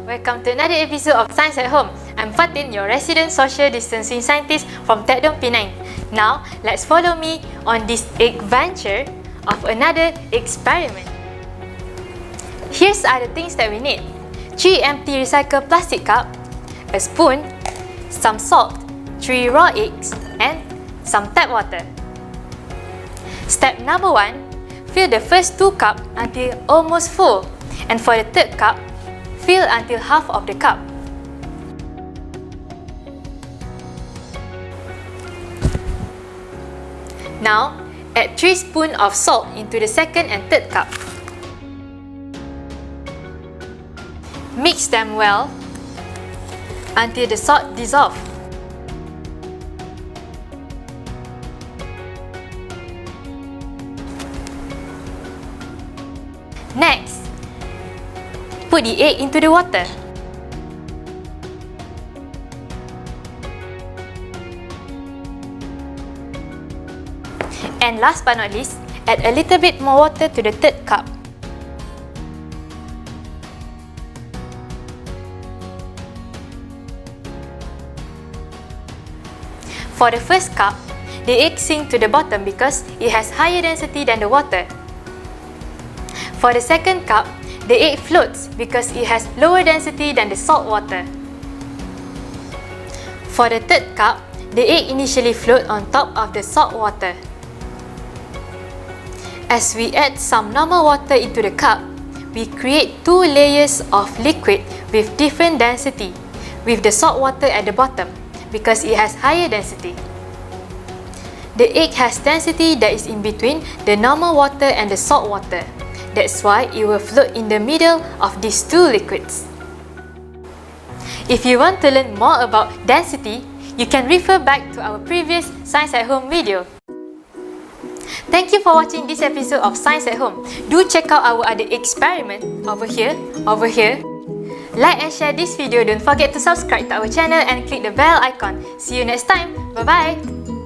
welcome to another episode of Science at Home. I'm Fatin, your resident social distancing scientist from Tekdom, Penang. Now, let's follow me on this adventure of another experiment. Here's are the things that we need. 3 empty recycled plastic cup, a spoon, some salt, 3 raw eggs, and some tap water. Step number 1, fill the first 2 cups until almost full, and for the third cup, fill until half of the cup. Now, add 3 spoons of salt into the second and third cup. Mix them well until the salt dissolves. Next, put the egg into the water. And last but not least, add a little bit more water to the third cup. For the first cup, the egg sinks to the bottom because it has higher density than the water. For the second cup, the egg floats because it has lower density than the salt water. For the third cup, the egg initially floats on top of the salt water. As we add some normal water into the cup, we create 2 layers of liquid with different density, with the salt water at the bottom because it has higher density. The egg has density that is in between the normal water and the salt water. That's why it will float in the middle of these 2 liquids. If you want to learn more about density, you can refer back to our previous Science at Home video. Thank you for watching this episode of Science at Home. Do check out our other experiment over here. Like and share this video. Don't forget to subscribe to our channel and click the bell icon. See you next time. Bye-bye.